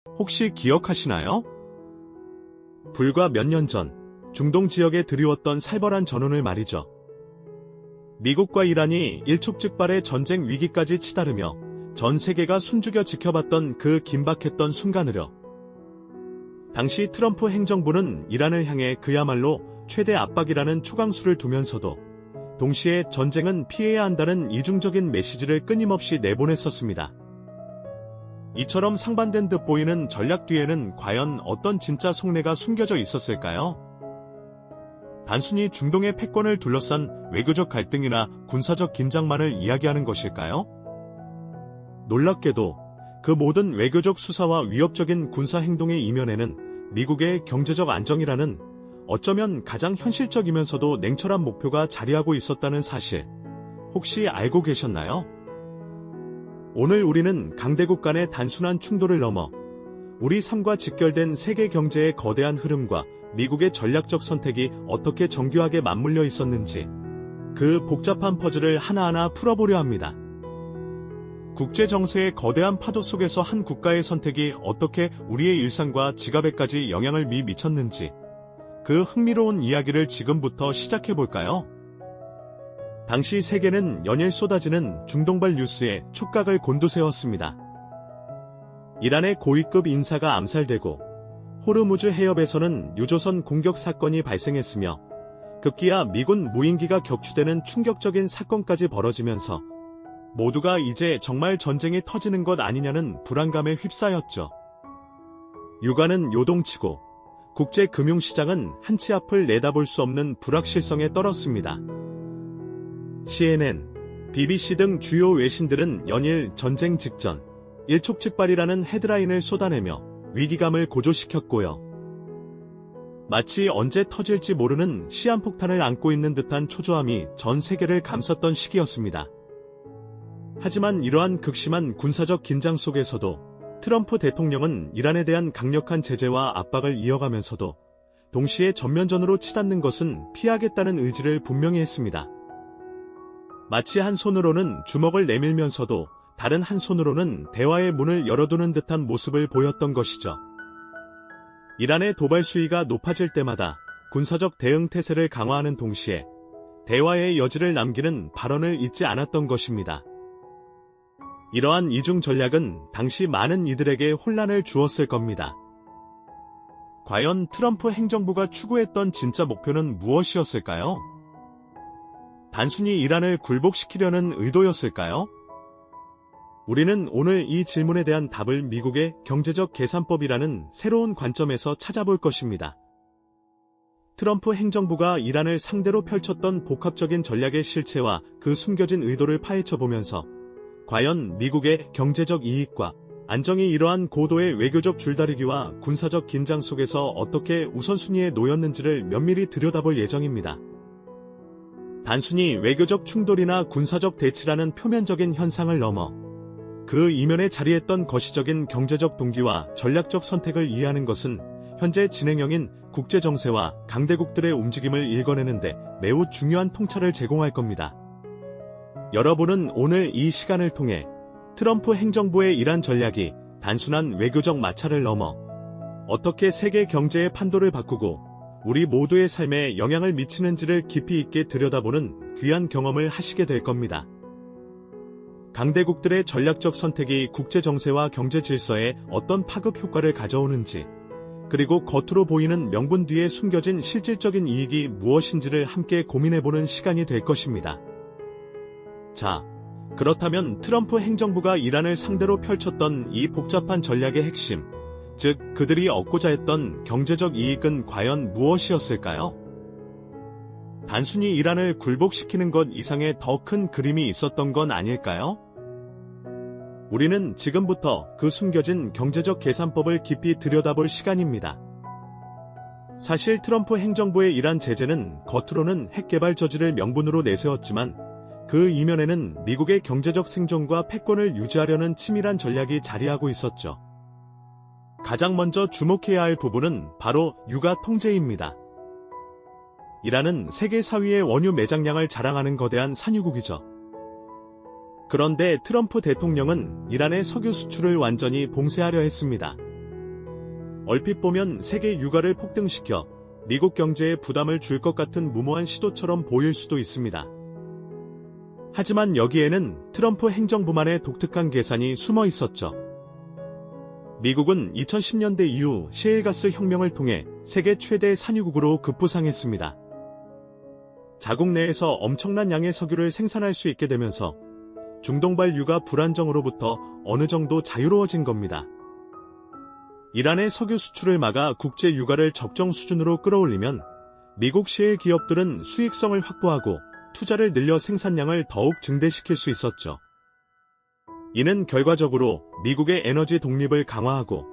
혹시 기억하시나요? 불과 몇 년 전 중동 지역에 드리웠던 살벌한 전운을 말이죠. 미국과 이란이 일촉즉발의 전쟁 위기까지 치달으며 전 세계가 숨죽여 지켜봤던 그 긴박했던 순간을요. 당시 트럼프 행정부는 이란을 향해 그야말로 최대 압박이라는 초강수를 두면서도 동시에 전쟁은 피해야 한다는 이중적인 메시지를 끊임없이 내보냈었습니다. 이처럼 상반된 듯 보이는 전략 뒤에는 과연 어떤 진짜 속내가 숨겨져 있었을까요? 단순히 중동의 패권을 둘러싼 외교적 갈등이나 군사적 긴장만을 이야기하는 것일까요? 놀랍게도 그 모든 외교적 수사와 위협적인 군사 행동의 이면에는 미국의 경제적 안정이라는 어쩌면 가장 현실적이면서도 냉철한 목표가 자리하고 있었다는 사실, 혹시 알고 계셨나요? 오늘 우리는 강대국 간의 단순한 충돌을 넘어 우리 삶과 직결된 세계 경제의 거대한 흐름과 미국의 전략적 선택이 어떻게 정교하게 맞물려 있었는지 그 복잡한 퍼즐을 하나하나 풀어보려 합니다. 국제 정세의 거대한 파도 속에서 한 국가의 선택이 어떻게 우리의 일상과 지갑에까지 영향을 미쳤는지 그 흥미로운 이야기를 지금부터 시작해볼까요? 당시 세계는 연일 쏟아지는 중동발 뉴스에 촉각을 곤두세웠습니다. 이란의 고위급 인사가 암살되고 호르무즈 해협에서는 유조선 공격 사건이 발생했으며 급기야 미군 무인기가 격추되는 충격적인 사건까지 벌어지면서 모두가 이제 정말 전쟁이 터지는 것 아니냐는 불안감에 휩싸였죠. 유가는 요동치고 국제 금융시장은 한치 앞을 내다볼 수 없는 불확실성에 떨었습니다. CNN, BBC 등 주요 외신들은 연일 전쟁 직전, 일촉즉발이라는 헤드라인을 쏟아내며 위기감을 고조시켰고요. 마치 언제 터질지 모르는 시한폭탄을 안고 있는 듯한 초조함이 전 세계를 감쌌던 시기였습니다. 하지만 이러한 극심한 군사적 긴장 속에서도 트럼프 대통령은 이란에 대한 강력한 제재와 압박을 이어가면서도 동시에 전면전으로 치닫는 것은 피하겠다는 의지를 분명히 했습니다. 마치 한 손으로는 주먹을 내밀면서도 다른 한 손으로는 대화의 문을 열어두는 듯한 모습을 보였던 것이죠. 이란의 도발 수위가 높아질 때마다 군사적 대응 태세를 강화하는 동시에 대화의 여지를 남기는 발언을 잊지 않았던 것입니다. 이러한 이중 전략은 당시 많은 이들에게 혼란을 주었을 겁니다. 과연 트럼프 행정부가 추구했던 진짜 목표는 무엇이었을까요? 단순히 이란을 굴복시키려는 의도였을까요? 우리는 오늘 이 질문에 대한 답을 미국의 경제적 계산법이라는 새로운 관점에서 찾아볼 것입니다. 트럼프 행정부가 이란을 상대로 펼쳤던 복합적인 전략의 실체와 그 숨겨진 의도를 파헤쳐보면서 과연 미국의 경제적 이익과 안정이 이러한 고도의 외교적 줄다리기와 군사적 긴장 속에서 어떻게 우선순위에 놓였는지를 면밀히 들여다볼 예정입니다. 단순히 외교적 충돌이나 군사적 대치라는 표면적인 현상을 넘어 그 이면에 자리했던 거시적인 경제적 동기와 전략적 선택을 이해하는 것은 현재 진행형인 국제정세와 강대국들의 움직임을 읽어내는데 매우 중요한 통찰을 제공할 겁니다. 여러분은 오늘 이 시간을 통해 트럼프 행정부의 이란 전략이 단순한 외교적 마찰을 넘어 어떻게 세계 경제의 판도를 바꾸고 우리 모두의 삶에 영향을 미치는지를 깊이 있게 들여다보는 귀한 경험을 하시게 될 겁니다. 강대국들의 전략적 선택이 국제 정세와 경제 질서에 어떤 파급 효과를 가져오는지, 그리고 겉으로 보이는 명분 뒤에 숨겨진 실질적인 이익이 무엇인지를 함께 고민해보는 시간이 될 것입니다. 자, 그렇다면 트럼프 행정부가 이란을 상대로 펼쳤던 이 복잡한 전략의 핵심, 즉 그들이 얻고자 했던 경제적 이익은 과연 무엇이었을까요? 단순히 이란을 굴복시키는 것 이상의 더 큰 그림이 있었던 건 아닐까요? 우리는 지금부터 그 숨겨진 경제적 계산법을 깊이 들여다볼 시간입니다. 사실 트럼프 행정부의 이란 제재는 겉으로는 핵 개발 저지를 명분으로 내세웠지만 그 이면에는 미국의 경제적 생존과 패권을 유지하려는 치밀한 전략이 자리하고 있었죠. 가장 먼저 주목해야 할 부분은 바로 유가 통제입니다. 이란은 세계 4위의 원유 매장량을 자랑하는 거대한 산유국이죠. 그런데 트럼프 대통령은 이란의 석유 수출을 완전히 봉쇄하려 했습니다. 얼핏 보면 세계 유가를 폭등시켜 미국 경제에 부담을 줄 것 같은 무모한 시도처럼 보일 수도 있습니다. 하지만 여기에는 트럼프 행정부만의 독특한 계산이 숨어 있었죠. 미국은 2010년대 이후 셰일가스 혁명을 통해 세계 최대 산유국으로 급부상했습니다. 자국 내에서 엄청난 양의 석유를 생산할 수 있게 되면서 중동발 유가 불안정으로부터 어느 정도 자유로워진 겁니다. 이란의 석유 수출을 막아 국제 유가를 적정 수준으로 끌어올리면 미국 셰일 기업들은 수익성을 확보하고 투자를 늘려 생산량을 더욱 증대시킬 수 있었죠. 이는 결과적으로 미국의 에너지 독립을 강화하고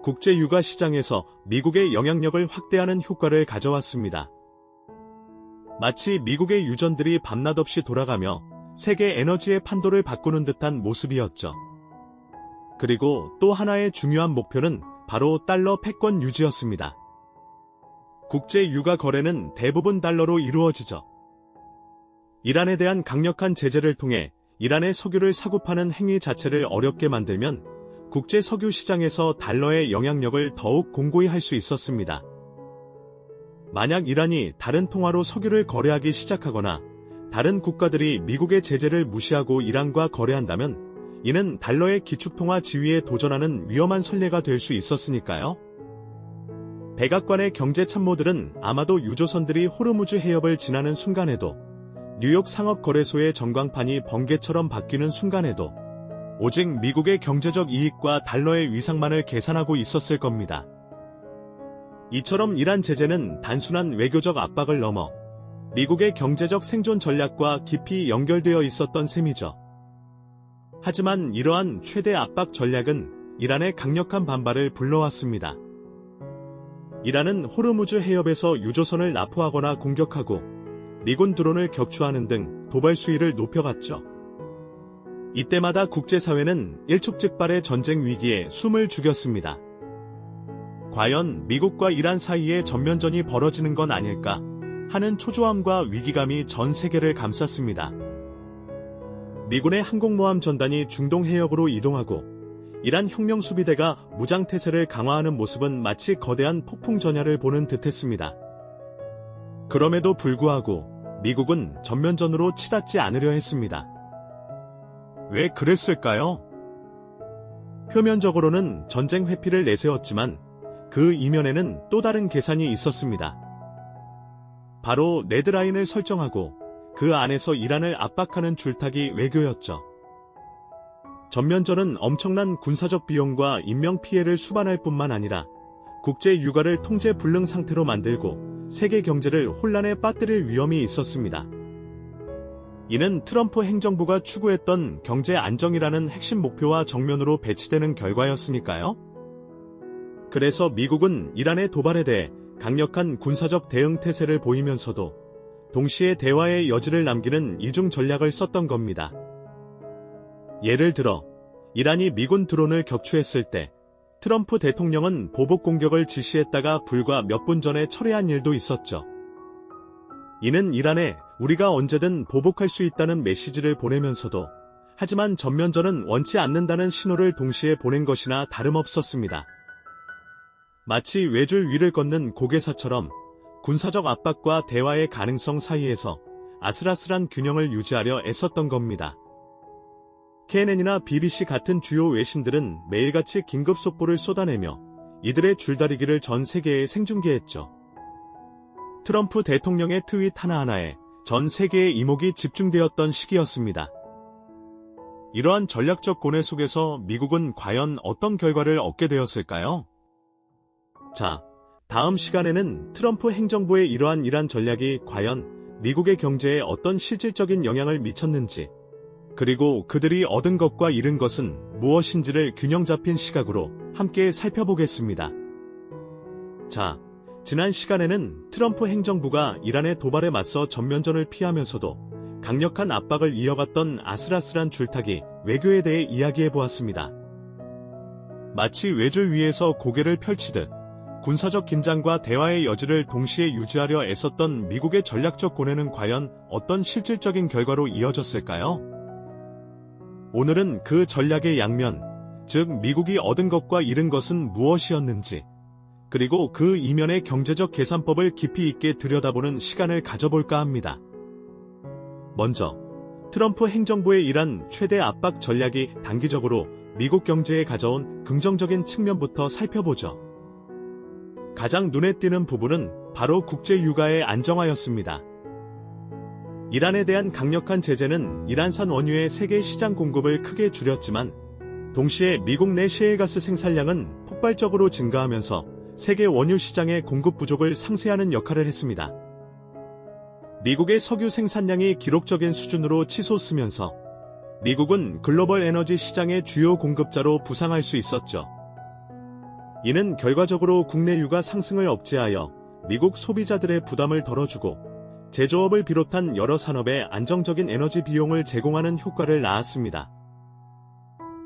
국제 유가 시장에서 미국의 영향력을 확대하는 효과를 가져왔습니다. 마치 미국의 유전들이 밤낮 없이 돌아가며 세계 에너지의 판도를 바꾸는 듯한 모습이었죠. 그리고 또 하나의 중요한 목표는 바로 달러 패권 유지였습니다. 국제 유가 거래는 대부분 달러로 이루어지죠. 이란에 대한 강력한 제재를 통해 이란의 석유를 사고 파는 행위 자체를 어렵게 만들면 국제 석유 시장에서 달러의 영향력을 더욱 공고히 할 수 있었습니다. 만약 이란이 다른 통화로 석유를 거래하기 시작하거나 다른 국가들이 미국의 제재를 무시하고 이란과 거래한다면 이는 달러의 기축통화 지위에 도전하는 위험한 선례가 될 수 있었으니까요. 백악관의 경제 참모들은 아마도 유조선들이 호르무즈 해협을 지나는 순간에도 뉴욕 상업거래소의 전광판이 번개처럼 바뀌는 순간에도 오직 미국의 경제적 이익과 달러의 위상만을 계산하고 있었을 겁니다. 이처럼 이란 제재는 단순한 외교적 압박을 넘어 미국의 경제적 생존 전략과 깊이 연결되어 있었던 셈이죠. 하지만 이러한 최대 압박 전략은 이란의 강력한 반발을 불러왔습니다. 이란은 호르무즈 해협에서 유조선을 납포하거나 공격하고 미군 드론을 격추하는 등 도발 수위를 높여갔죠. 이때마다 국제사회는 일촉즉발의 전쟁 위기에 숨을 죽였습니다. 과연 미국과 이란 사이에 전면전이 벌어지는 건 아닐까 하는 초조함과 위기감이 전 세계를 감쌌습니다. 미군의 항공모함 전단이 중동 해역으로 이동하고 이란 혁명수비대가 무장태세를 강화하는 모습은 마치 거대한 폭풍 전야를 보는 듯했습니다. 그럼에도 불구하고 미국은 전면전으로 치닫지 않으려 했습니다. 왜 그랬을까요? 표면적으로는 전쟁 회피를 내세웠지만 그 이면에는 또 다른 계산이 있었습니다. 바로 레드라인을 설정하고 그 안에서 이란을 압박하는 줄타기 외교였죠. 전면전은 엄청난 군사적 비용과 인명피해를 수반할 뿐만 아니라 국제 유가를 통제 불능 상태로 만들고 세계 경제를 혼란에 빠뜨릴 위험이 있었습니다. 이는 트럼프 행정부가 추구했던 경제 안정이라는 핵심 목표와 정면으로 배치되는 결과였으니까요. 그래서 미국은 이란의 도발에 대해 강력한 군사적 대응 태세를 보이면서도 동시에 대화의 여지를 남기는 이중 전략을 썼던 겁니다. 예를 들어 이란이 미군 드론을 격추했을 때 트럼프 대통령은 보복 공격을 지시했다가 불과 몇 분 전에 철회한 일도 있었죠. 이는 이란에 우리가 언제든 보복할 수 있다는 메시지를 보내면서도 하지만 전면전은 원치 않는다는 신호를 동시에 보낸 것이나 다름없었습니다. 마치 외줄 위를 걷는 고개사처럼 군사적 압박과 대화의 가능성 사이에서 아슬아슬한 균형을 유지하려 애썼던 겁니다. KNN이나 BBC 같은 주요 외신들은 매일같이 긴급 속보를 쏟아내며 이들의 줄다리기를 전 세계에 생중계했죠. 트럼프 대통령의 트윗 하나하나에 전 세계의 이목이 집중되었던 시기였습니다. 이러한 전략적 고뇌 속에서 미국은 과연 어떤 결과를 얻게 되었을까요? 자, 다음 시간에는 트럼프 행정부의 이러한 이란 전략이 과연 미국의 경제에 어떤 실질적인 영향을 미쳤는지, 그리고 그들이 얻은 것과 잃은 것은 무엇인지를 균형 잡힌 시각으로 함께 살펴보겠습니다. 자, 지난 시간에는 트럼프 행정부가 이란의 도발에 맞서 전면전을 피하면서도 강력한 압박을 이어갔던 아슬아슬한 줄타기 외교에 대해 이야기해보았습니다. 마치 외줄 위에서 고개를 펼치듯 군사적 긴장과 대화의 여지를 동시에 유지하려 애썼던 미국의 전략적 고뇌는 과연 어떤 실질적인 결과로 이어졌을까요? 오늘은 그 전략의 양면, 즉 미국이 얻은 것과 잃은 것은 무엇이었는지, 그리고 그 이면의 경제적 계산법을 깊이 있게 들여다보는 시간을 가져볼까 합니다. 먼저, 트럼프 행정부의 이란 최대 압박 전략이 단기적으로 미국 경제에 가져온 긍정적인 측면부터 살펴보죠. 가장 눈에 띄는 부분은 바로 국제 유가의 안정화였습니다. 이란에 대한 강력한 제재는 이란산 원유의 세계 시장 공급을 크게 줄였지만 동시에 미국 내 셰일가스 생산량은 폭발적으로 증가하면서 세계 원유 시장의 공급 부족을 상쇄하는 역할을 했습니다. 미국의 석유 생산량이 기록적인 수준으로 치솟으면서 미국은 글로벌 에너지 시장의 주요 공급자로 부상할 수 있었죠. 이는 결과적으로 국내 유가 상승을 억제하여 미국 소비자들의 부담을 덜어주고 제조업을 비롯한 여러 산업에 안정적인 에너지 비용을 제공하는 효과를 낳았습니다.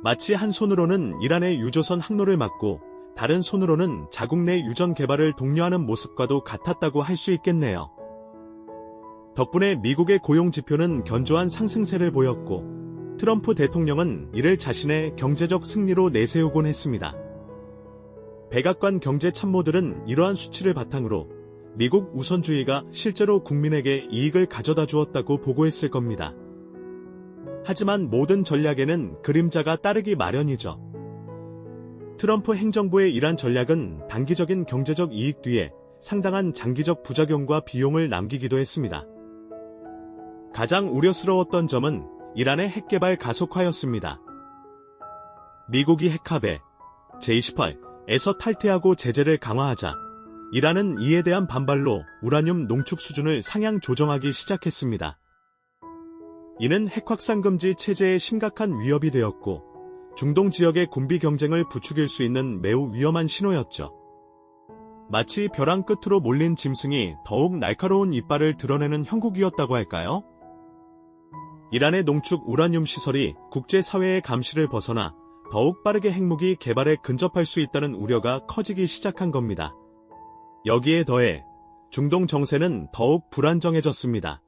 마치 한 손으로는 이란의 유조선 항로를 막고 다른 손으로는 자국 내 유전 개발을 독려하는 모습과도 같았다고 할 수 있겠네요. 덕분에 미국의 고용 지표는 견조한 상승세를 보였고 트럼프 대통령은 이를 자신의 경제적 승리로 내세우곤 했습니다. 백악관 경제 참모들은 이러한 수치를 바탕으로 미국 우선주의가 실제로 국민에게 이익을 가져다 주었다고 보고했을 겁니다. 하지만 모든 전략에는 그림자가 따르기 마련이죠. 트럼프 행정부의 이란 전략은 단기적인 경제적 이익 뒤에 상당한 장기적 부작용과 비용을 남기기도 했습니다. 가장 우려스러웠던 점은 이란의 핵개발 가속화였습니다. 미국이 핵합의 J-18에서 탈퇴하고 제재를 강화하자 이란은 이에 대한 반발로 우라늄 농축 수준을 상향 조정하기 시작했습니다. 이는 핵확산 금지 체제에 심각한 위협이 되었고 중동 지역의 군비 경쟁을 부추길 수 있는 매우 위험한 신호였죠. 마치 벼랑 끝으로 몰린 짐승이 더욱 날카로운 이빨을 드러내는 형국이었다고 할까요? 이란의 농축 우라늄 시설이 국제사회의 감시를 벗어나 더욱 빠르게 핵무기 개발에 근접할 수 있다는 우려가 커지기 시작한 겁니다. 여기에 더해 중동 정세는 더욱 불안정해졌습니다.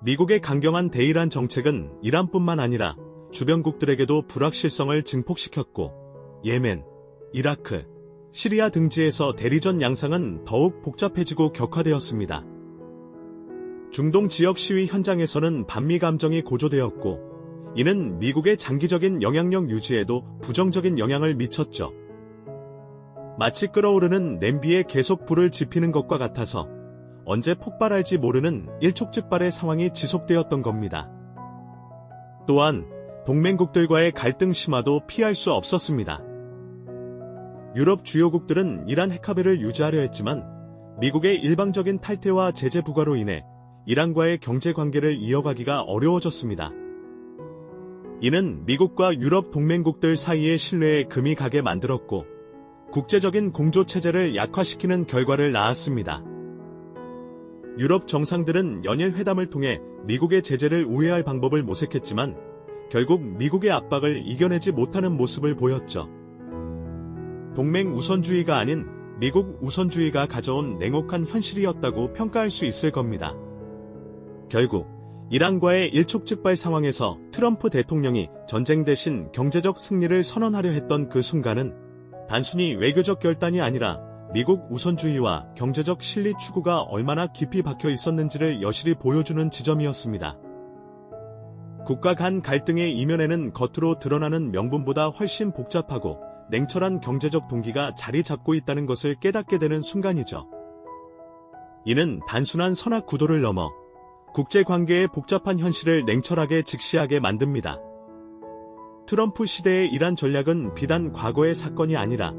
미국의 강경한 대이란 정책은 이란뿐만 아니라 주변국들에게도 불확실성을 증폭시켰고 예멘, 이라크, 시리아 등지에서 대리전 양상은 더욱 복잡해지고 격화되었습니다. 중동 지역 시위 현장에서는 반미 감정이 고조되었고 이는 미국의 장기적인 영향력 유지에도 부정적인 영향을 미쳤죠. 마치 끓어오르는 냄비에 계속 불을 지피는 것과 같아서 언제 폭발할지 모르는 일촉즉발의 상황이 지속되었던 겁니다. 또한 동맹국들과의 갈등 심화도 피할 수 없었습니다. 유럽 주요국들은 이란 핵합의를 유지하려 했지만 미국의 일방적인 탈퇴와 제재 부과로 인해 이란과의 경제관계를 이어가기가 어려워졌습니다. 이는 미국과 유럽 동맹국들 사이의 신뢰에 금이 가게 만들었고 국제적인 공조체제를 약화시키는 결과를 낳았습니다. 유럽 정상들은 연일 회담을 통해 미국의 제재를 우회할 방법을 모색했지만 결국 미국의 압박을 이겨내지 못하는 모습을 보였죠. 동맹 우선주의가 아닌 미국 우선주의가 가져온 냉혹한 현실이었다고 평가할 수 있을 겁니다. 결국 이란과의 일촉즉발 상황에서 트럼프 대통령이 전쟁 대신 경제적 승리를 선언하려 했던 그 순간은 단순히 외교적 결단이 아니라 미국 우선주의와 경제적 실리 추구가 얼마나 깊이 박혀 있었는지를 여실히 보여주는 지점이었습니다. 국가 간 갈등의 이면에는 겉으로 드러나는 명분보다 훨씬 복잡하고 냉철한 경제적 동기가 자리 잡고 있다는 것을 깨닫게 되는 순간이죠. 이는 단순한 선악 구도를 넘어 국제관계의 복잡한 현실을 냉철하게 직시하게 만듭니다. 트럼프 시대의 이란 전략은 비단 과거의 사건이 아니라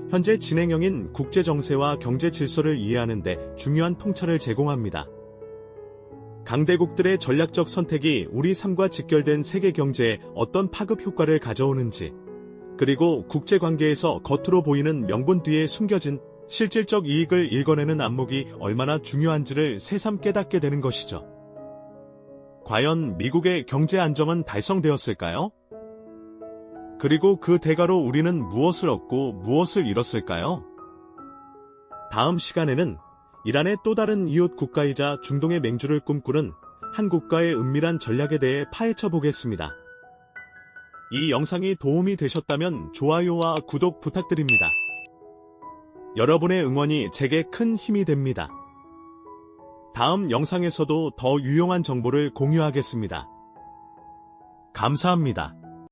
현재 진행형인 국제정세와 경제 질서를 이해하는 데 중요한 통찰을 제공합니다. 강대국들의 전략적 선택이 우리 삶과 직결된 세계 경제에 어떤 파급 효과를 가져오는지, 그리고 국제관계에서 겉으로 보이는 명분 뒤에 숨겨진 실질적 이익을 읽어내는 안목이 얼마나 중요한지를 새삼 깨닫게 되는 것이죠. 과연 미국의 경제 안정은 달성되었을까요? 그리고 그 대가로 우리는 무엇을 얻고 무엇을 잃었을까요? 다음 시간에는 이란의 또 다른 이웃 국가이자 중동의 맹주를 꿈꾸는 한 국가의 은밀한 전략에 대해 파헤쳐 보겠습니다. 이 영상이 도움이 되셨다면 좋아요와 구독 부탁드립니다. 여러분의 응원이 제게 큰 힘이 됩니다. 다음 영상에서도 더 유용한 정보를 공유하겠습니다. 감사합니다.